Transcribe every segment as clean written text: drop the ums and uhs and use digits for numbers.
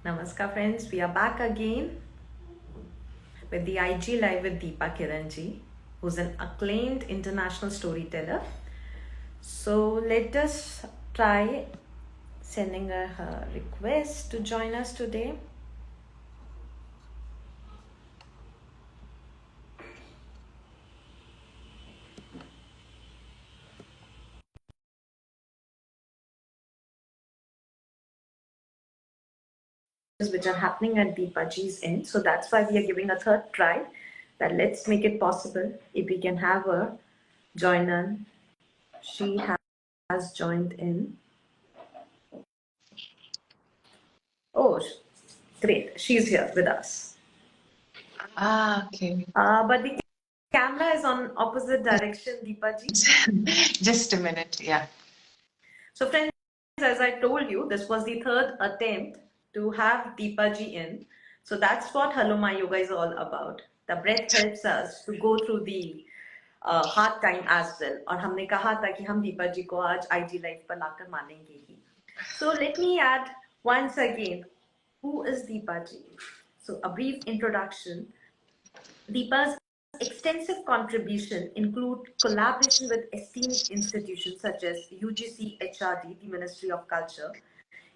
Namaskar friends, we are back again with the IG Live with Deepa Kiran ji, who's an acclaimed international storyteller. So let us try sending her a request to join us today. Which are happening at Deepa Ji's end. So that's why we are giving a third try, that let's make it possible if we can have her join in. She has joined in. Oh, great. She's here with us. Okay. But the camera is on opposite direction, Deepa Ji. Just a minute, yeah. So friends, as I told you, this was the third attempt to have Deepa Ji in. So that's what hellomyyoga is all about. The breath helps us to go through the hard time as well. और हमने कहा था कि हम दीपा जी को आज IG live पर लाकर मानेंगे ही. So let me add once again, who is Deepa Ji? So a brief introduction. Deepa's extensive contribution include collaboration with esteemed institutions such as UGC HRD, the Ministry of Culture,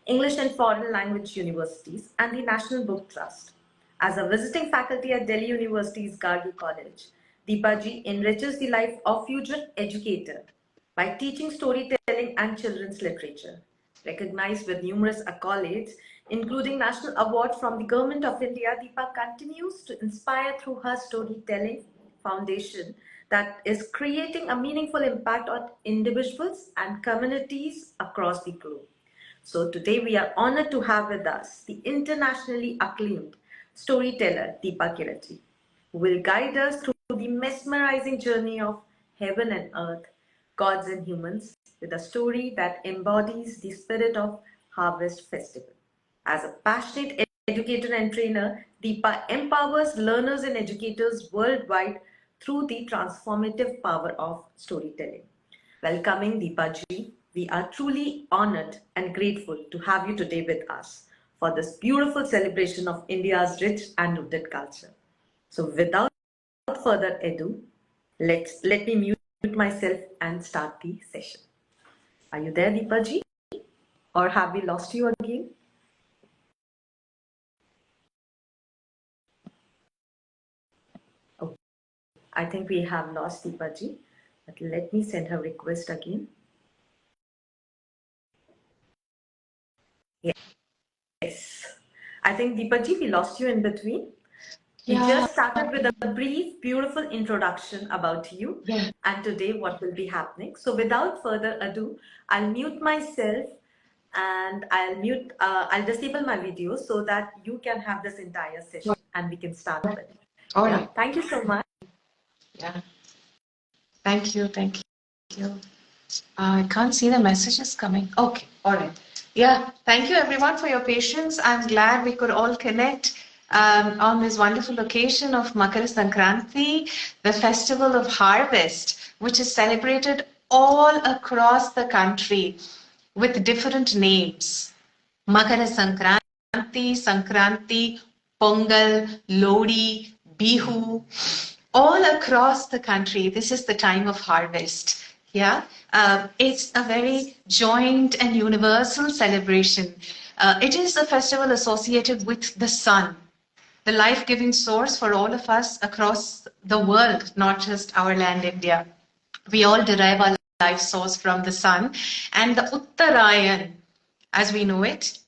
English and Foreign Language Universities, and the National Book Trust. As a visiting faculty at Delhi University's Gargi College, Deepa Ji enriches the life of future educator by teaching storytelling and children's literature. Recognized with numerous accolades, including national awards from the Government of India, Deepa continues to inspire through her storytelling foundation that is creating a meaningful impact on individuals and communities across the globe. So today we are honored to have with us the internationally acclaimed storyteller Deepa Kiran, who will guide us through the mesmerizing journey of heaven and earth, gods and humans, with a story that embodies the spirit of Harvest Festival. As a passionate educator and trainer, Deepa empowers learners and educators worldwide through the transformative power of storytelling. Welcoming Deepa Ji, we are truly honored and grateful to have you today with us for this beautiful celebration of India's rich and rooted culture. So without further ado, let me mute myself and start the session. Are you there, Deepa Ji? Or have we lost you again? Oh, I think we have lost Deepa Ji, but let me send her request again. Yes. I think Deepa Ji, we lost you in between. We just started with a brief, beautiful introduction about you and today what will be happening. So without further ado, I'll mute myself and I'll disable my video so that you can have this entire session and we can start with it. All right. Thank you so much. Yeah. Thank you. I can't see the messages coming. Okay. All right. Yeah. Thank you everyone for your patience. I'm glad we could all connect on this wonderful occasion of Makara Sankranti, the festival of harvest, which is celebrated all across the country with different names. Makara Sankranti, Pongal, Lodi, Bihu, all across the country. This is the time of harvest. Yeah, it's a very joint and universal celebration. It is a festival associated with the sun, the life-giving source for all of us across the world, not just our land, India. We all derive our life source from the sun, and the Uttarayan, as we know it,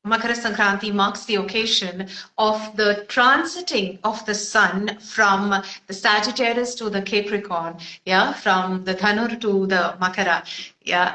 Makara Sankranti marks the occasion of the transiting of the sun from the Sagittarius to the Capricorn, from the Dhanur to the Makara,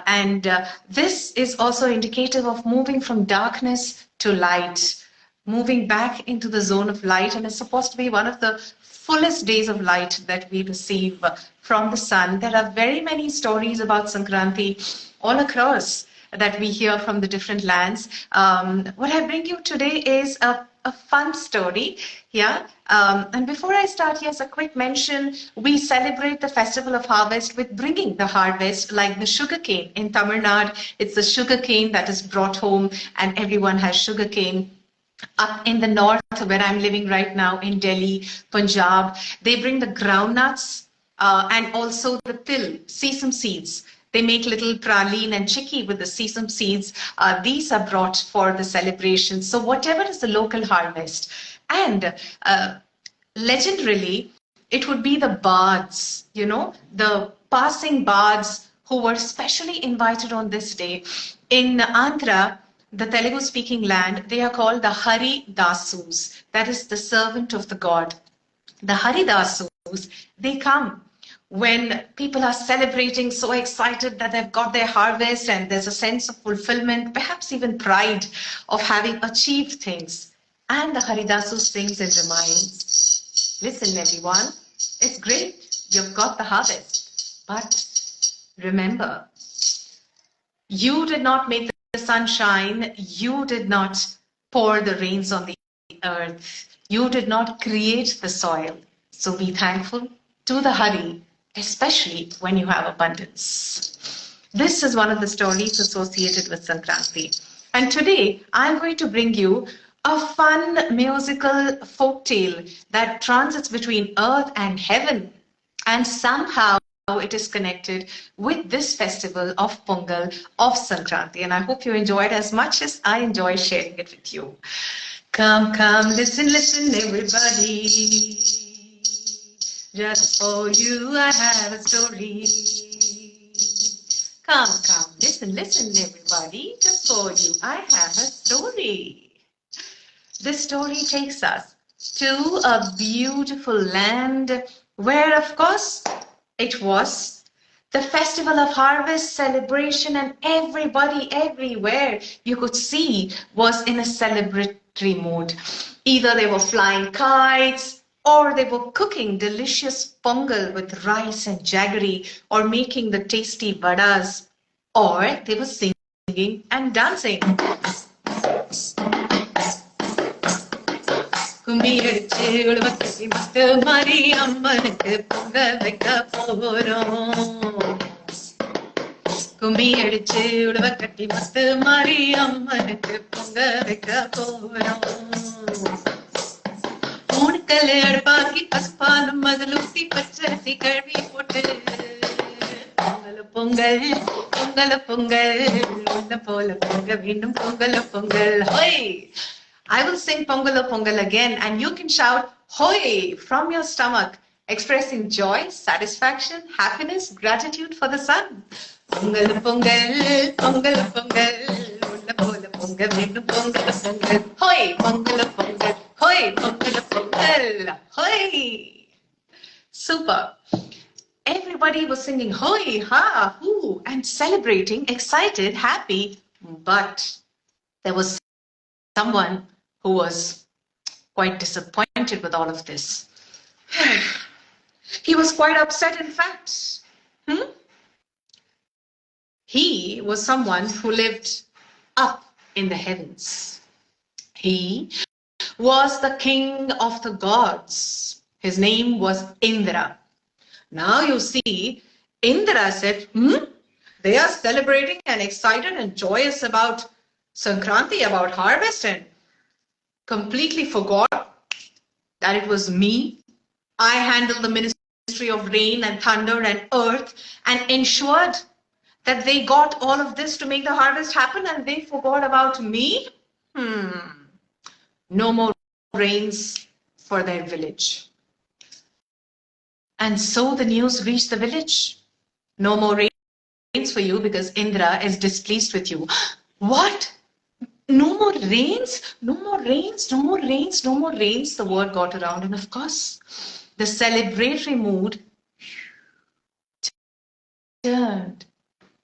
and this is also indicative of moving from darkness to light, moving back into the zone of light, and it's supposed to be one of the fullest days of light that we receive from the sun. There are very many stories about Sankranti all across that we hear from the different lands. What I bring you today is a a fun story. Yeah. And before I start, yes, a quick mention. We celebrate the festival of harvest with bringing the harvest, like the sugarcane in Tamil Nadu. It's the sugarcane that is brought home, and everyone has sugarcane. Up in the north, where I'm living right now in Delhi, Punjab, they bring the groundnuts and also the til, sesame seeds. They make little praline and chikki with the sesame seeds. These are brought for the celebration. So whatever is the local harvest. And legendarily, it would be the bards, the passing bards who were specially invited on this day. In Andhra, the Telugu speaking land, they are called the Hari Dasus, that is the servant of the god. The Hari Dasus, they come when people are celebrating, so excited that they've got their harvest, and there's a sense of fulfillment, perhaps even pride of having achieved things. And the Haridasu sings and reminds, listen everyone, it's great, you've got the harvest, but remember, you did not make the sunshine, you did not pour the rains on the earth, you did not create the soil. So be thankful to the Hari, especially when you have abundance. This is one of the stories associated with Sankranti. And today I'm going to bring you a fun musical folk tale that transits between earth and heaven. And somehow it is connected with this festival of Pongal, of Sankranti. And I hope you enjoy it as much as I enjoy sharing it with you. Come, come, listen, listen, everybody. Just for you, I have a story. Come, come, listen, listen, everybody. Just for you, I have a story. This story takes us to a beautiful land where, of course, it was the festival of harvest celebration, and everybody everywhere you could see was in a celebratory mood. Either they were flying kites, or they were cooking delicious pongal with rice and jaggery, or making the tasty vadas, or they were singing and dancing. கும்மி அடிச்சு உழவக்கி மஸ்து மாறி அம்மனுக்கு பொங்க வைக்க போறோம். கும்மி அடிச்சு உழவக்கட்டி மஸ்து மாறி அம்மனுக்கு பொங்க வைக்க போறோம். மூணுக்கல் அடுப்பாக்கி பசுப்பாலும் அதில் ஊத்தி பச்சரிசி கழுவி போட்டு பொங்கல பொங்கல் பொங்கல பொங்கல் உன்ன போல பொங்க வேண்டும் பொங்கல பொங்கல். ஹோய்! I will sing Pongal Pongal again, and you can shout Hoi from your stomach, expressing joy, satisfaction, happiness, gratitude for the sun. Pongal Pongal, Pongal Pongal, Ulla Pola Pongal, Vindu Pongal Pongal, Hoi Pongal Pongal, Hoi Pongal Pongal, Hoi. Super. Everybody was singing Hoi, Ha, Hoo, and celebrating, excited, happy, but there was someone who was quite disappointed with all of this. He was quite upset, in fact. He was someone who lived up in the heavens. He was the king of the gods. His name was Indra. Now you see, Indra said, they are celebrating and excited and joyous about Sankranti, about harvest, and completely forgot that it was me. I handled the ministry of rain and thunder and earth and ensured that they got all of this to make the harvest happen, and they forgot about me. No more rains for their village. And so the news reached the village. No more rains for you because Indra is displeased with you. What? No more rains, no more rains, no more rains, no more rains. The word got around, and of course, the celebratory mood turned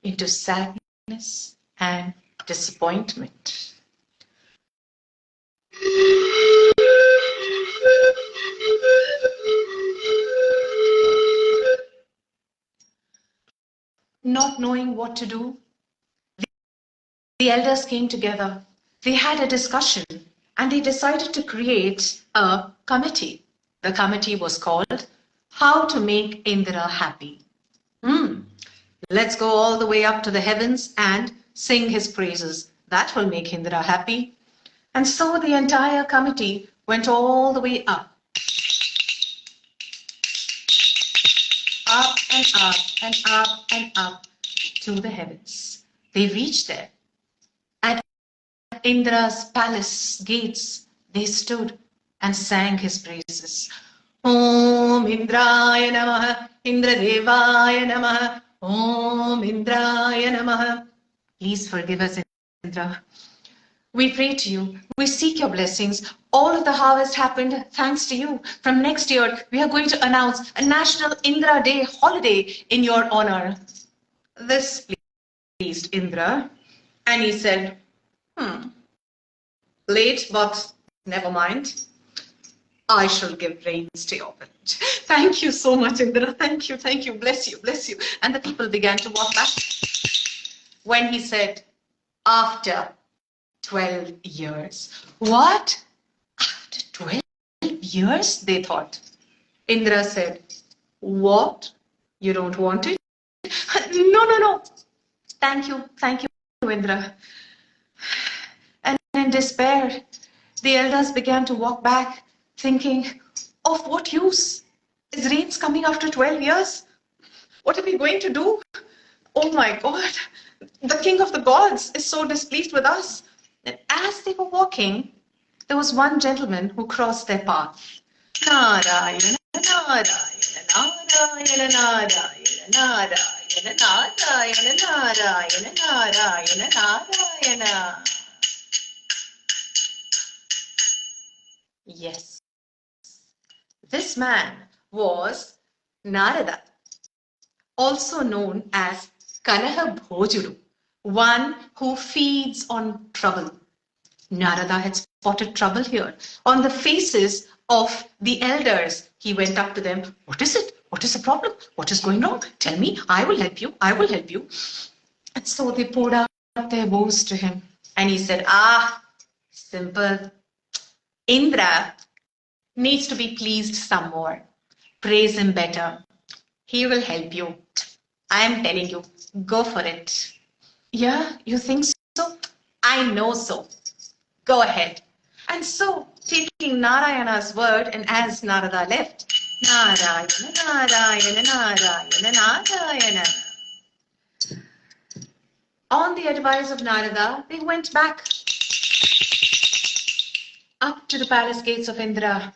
into sadness and disappointment. Not knowing what to do, the elders came together. They had a discussion, and they decided to create a committee. The committee was called How to Make Indra Happy. Let's go all the way up to the heavens and sing his praises. That will make Indra happy. And so the entire committee went all the way up and up and up and up to the heavens. They reached there. At Indra's palace gates, they stood and sang his praises. Om Indraya Namaha, Indra Devaya Namaha, Om Indraya Namaha. Please forgive us, Indra. We pray to you. We seek your blessings. All of the harvest happened thanks to you. From next year, we are going to announce a National Indra Day holiday in your honor. This pleased Indra, and he said, late, but never mind. I shall give rains to your village. Thank you so much, Indra. Thank you, bless you, bless you. And the people began to walk back. When he said, after 12 years. What? After 12 years? They thought. Indra said, what? You don't want it? No. Thank you, Indra. And in despair, the elders began to walk back, thinking, of what use? Is rains coming after 12 years? What are we going to do? Oh my God, the king of the gods is so displeased with us. And as they were walking, there was one gentleman who crossed their path. Narayana, Narayana, Narayana, Narayana, Narayana, Narayana, Narayana, Narayana, Narayana. Yes, this man was Narada, also known as Kalaha Bhojuru, one who feeds on trouble. Narada had spotted trouble here. On the faces of the elders, he went up to them. What is it? What is the problem? What is going wrong? Tell me, I will help you. I will help you. And so they poured out their woes to him. And he said, simple. Indra needs to be pleased some more. Praise him better. He will help you. I am telling you, go for it. Yeah, you think so? I know so. Go ahead. And so, taking Narayana's word, and as Narada left, Narayana, Narayana, Narayana, Narayana. On the advice of Narada, they went back up to the palace gates of Indra.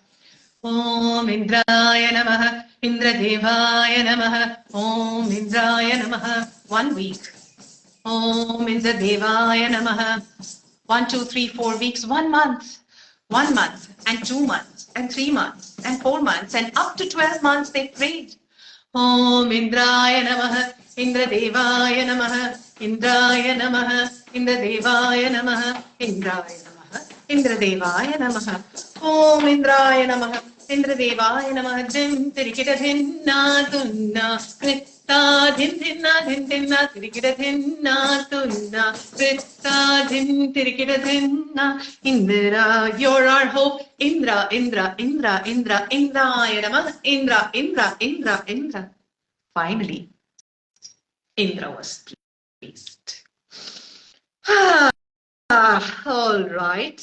Om Indraya Namaha, Indra Devaya Namaha, Om Indraya Namaha. 1 week. Om Indra Devaya Namaha. 1, 2, 3, 4 weeks, 1 month. 1 month, and 2 months, and 3 months, and 4 months, and up to 12 months they prayed. Om Indraya Namaha, Indra Devaya Namaha, Indraya Namaha, Indra Devaya Namaha, Indraya Namaha, Indra Devaya Namaha. Om Indraya Namaha, Indra Devaya Namaha. Dim Tirikita Dhinna Tunna Kritta Dhin Dhinna Dhin Dhinna Tirikita Dhinna Tunna Kritta Dhin Tirikita Dhinna. Indra, you're our hope. Indra, Indra, Indra, Indra, Indraya Namaha. Indra, Indra, Indra, Indra. Finally, Indra was pleased. All right.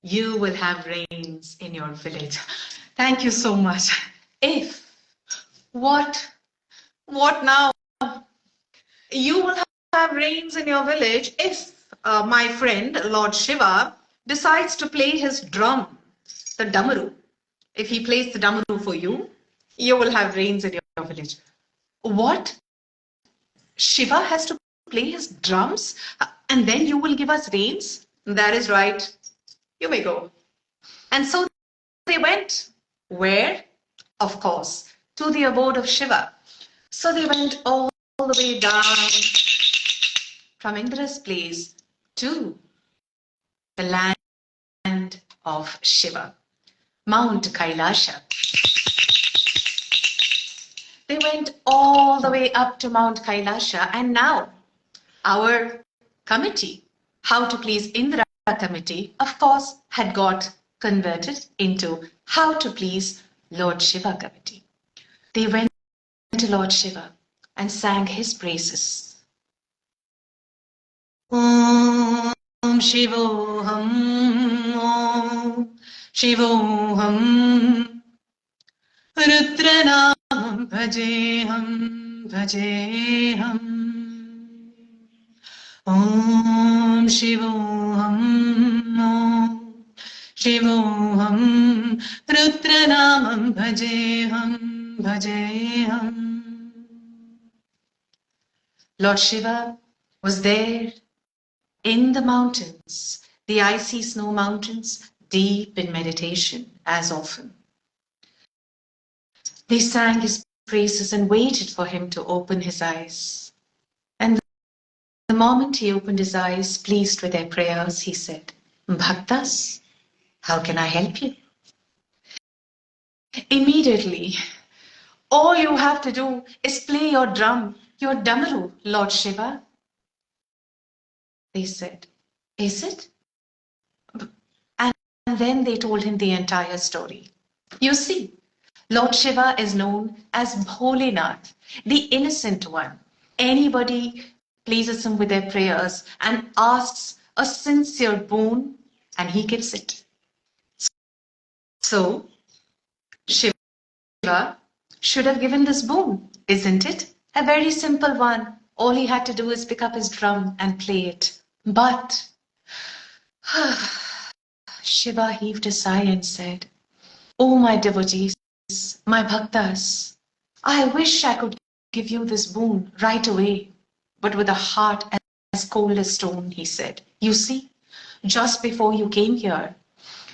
You will have rains in your village. Thank you so much. What now? You will have rains in your village if my friend, Lord Shiva, decides to play his drum, the damaru. If he plays the damaru for you, you will have rains in your village. What? Shiva has to play his drums and then you will give us rains? That is right. You may go. And so they went. Where? Of course, to the abode of Shiva. So they went all the way down from Indra's place to the land of Shiva, Mount Kailasha. They went all the way up to Mount Kailasha, and now our committee, How to Please Indra, committee, of course, had got converted into how to please Lord Shiva committee. They went to Lord Shiva and sang his praises. Om Shivoham, Om Shivoham, Rudranam Bhajeham, Bhajeham. Om Shivoham, Om Shivoham, Rudranamam Bhajeham, Bhajeham. Lord Shiva was there in the mountains, the icy snow mountains, deep in meditation, as often. They sang his praises and waited for him to open his eyes. And the moment he opened his eyes, pleased with their prayers, he said, Bhaktas, how can I help you? Immediately, all you have to do is play your drum, your damaru, Lord Shiva. They said, is it? And then they told him the entire story. You see, Lord Shiva is known as Bholenath, the innocent one. Anybody pleases him with their prayers and asks a sincere boon, and he gives it. So, Shiva should have given this boon, isn't it? A very simple one. All he had to do is pick up his drum and play it. But Shiva heaved a sigh and said, Oh, my devotees, my bhaktas, I wish I could give you this boon right away, but with a heart as cold as stone, he said. You see, just before you came here,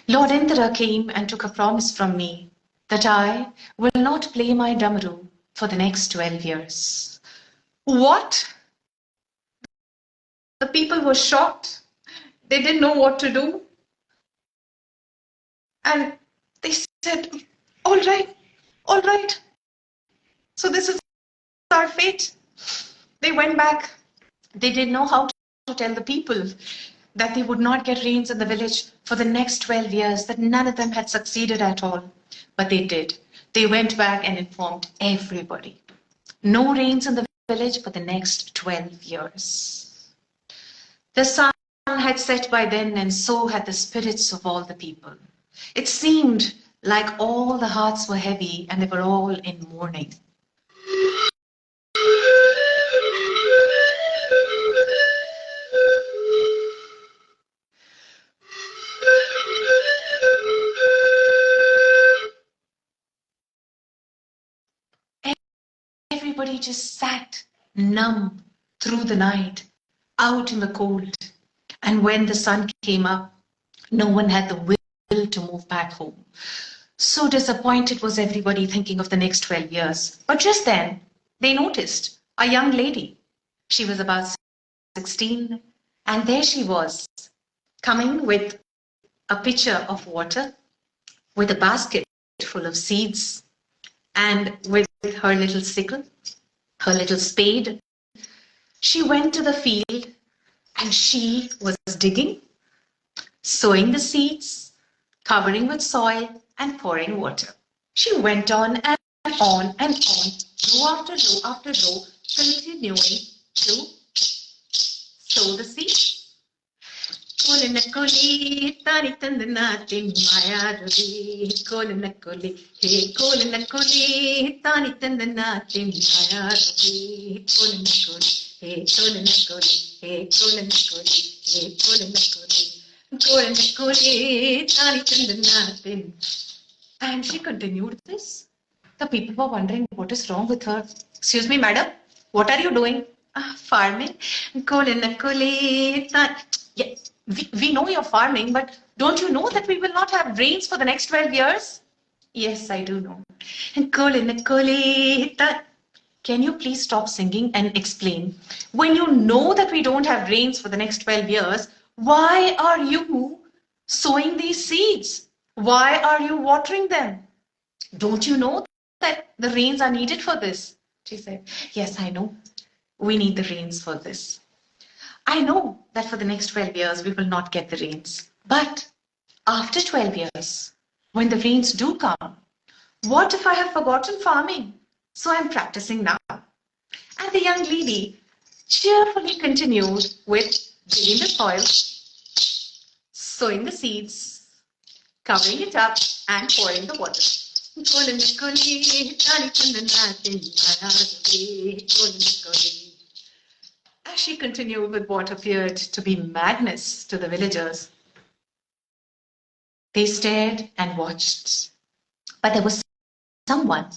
Lord Indra came and took a promise from me that I will not play my damaru for the next 12 years. What? The people were shocked. They didn't know what to do. And they said, all right. So this is our fate. They went back. They didn't know how to tell the people that they would not get rains in the village for the next 12 years, that none of them had succeeded at all. But they did. They went back and informed everybody. No rains in the village for the next 12 years. The sun had set by then, and so had the spirits of all the people. It seemed like all the hearts were heavy and they were all in mourning. Everybody just sat numb through the night, out in the cold. And when the sun came up, no one had the will to move back home. So disappointed was everybody, thinking of the next 12 years. But just then, they noticed a young lady. She was about 16, and there she was, coming with a pitcher of water, with a basket full of seeds, and with her little sickle, her little spade. She went to the field and she was digging, sowing the seeds, covering with soil and pouring water. She went on and on and on, row after row after row, continuing to sow the seeds. Kolinakoli, tani tandanati maya ravi. Kolinakoli, hey kolinakoli, tani tandanati maya ravi. Kolinakoli, hey kolinakoli, hey kolinakoli, hey kolinakoli. Kolinakoli, tani tandanati. And she continued this. The people were wondering what is wrong with her. Excuse me, madam, what are you doing? Farming. Yeah, we know you're farming, but don't you know that we will not have rains for the next 12 years? Yes, I do know. Can you please stop singing and explain? When you know that we don't have rains for the next 12 years, why are you sowing these seeds? Why are you watering them? Don't you know that the rains are needed for this? She said, yes, I know. We need the rains for this. I know that for the next 12 years we will not get the rains. But after 12 years, when the rains do come, what if I have forgotten farming? So I'm practicing now. And the young lady cheerfully continued with digging the soil, sowing the seeds, covering it up, and pouring the water. As she continued with what appeared to be madness to the villagers, they stared and watched. But there was someone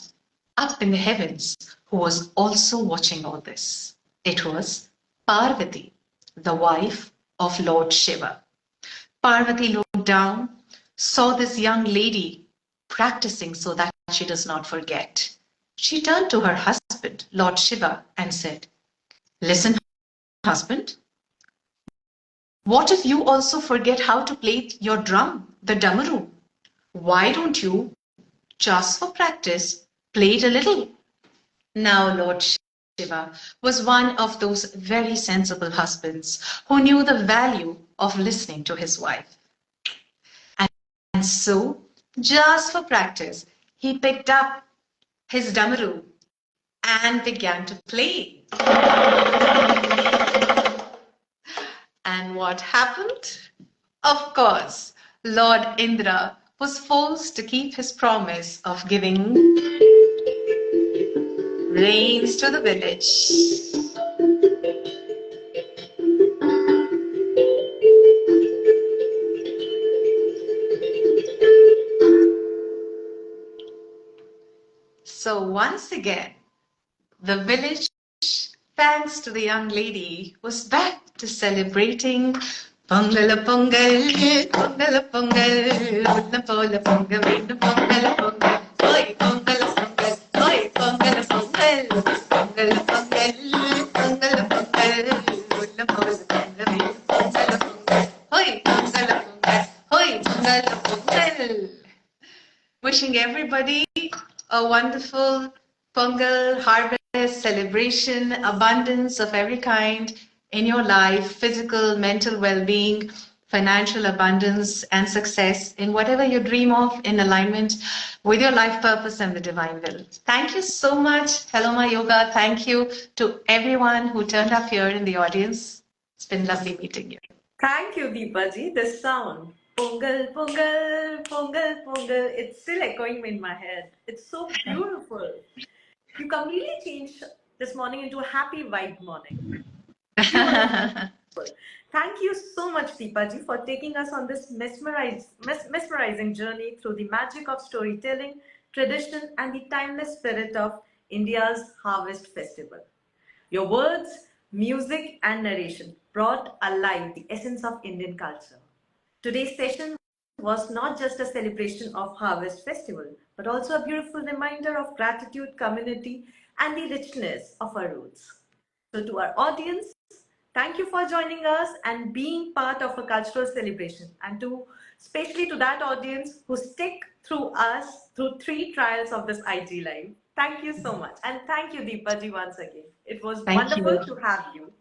up in the heavens who was also watching all this. It was Parvati, the wife of Lord Shiva. Parvati looked down, saw this young lady practicing so that she does not forget. She turned to her husband, Lord Shiva, and said, "Listen, husband, what if you also forget how to play your drum, the damaru? Why don't you, just for practice, play it a little?" Now, Lord Shiva was one of those very sensible husbands who knew the value of listening to his wife. And so, just for practice, he picked up his damaru and began to play. And what happened? Of course, Lord Indra was forced to keep his promise of giving rains to the village. So once again, the village, thanks to the young lady, was back to celebrating Pongal, Pongal, Pongal, Pongal, Unna Pola Pongal, Unna Pongal, Pongal, Oi Pongal, Pongal, Oi Pongal, Pongal, Pongal, Pongal, Pongal, Pongal, Unna Pola Pongal, Pongal, Pongal, Oi Pongal, Pongal, Oi Pongal, Pongal. Wishing everybody a wonderful Pongal harvest celebration, abundance of every kind in your life, physical, mental well-being, financial abundance and success in whatever you dream of in alignment with your life purpose and the divine will. Thank you so much, Hello My Yoga. Thank you to everyone who turned up here in the audience. It's been lovely meeting you. Thank you, Deepa Ji. This sound, Pongal, Pongal, Pongal, Pongal, it's still echoing in my head. It's so beautiful. You completely changed this morning into a happy vibe morning. Beautiful. Thank you so much, Deepa Ji, for taking us on this mesmerizing journey through the magic of storytelling, tradition, and the timeless spirit of India's Harvest Festival. Your words, music, and narration brought alive the essence of Indian culture. Today's session was not just a celebration of Harvest Festival, but also a beautiful reminder of gratitude, community, and the richness of our roots. So, to our audience, thank you for joining us and being part of a cultural celebration. And to especially to that audience who stick through us through 3 trials of this IG Live. Thank you so much. And thank you, Deepa Ji, once again. It was wonderful to have you.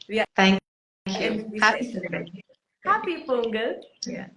We are Thank you. ending the Happy session. Pongal. Happy Pongal. Yeah.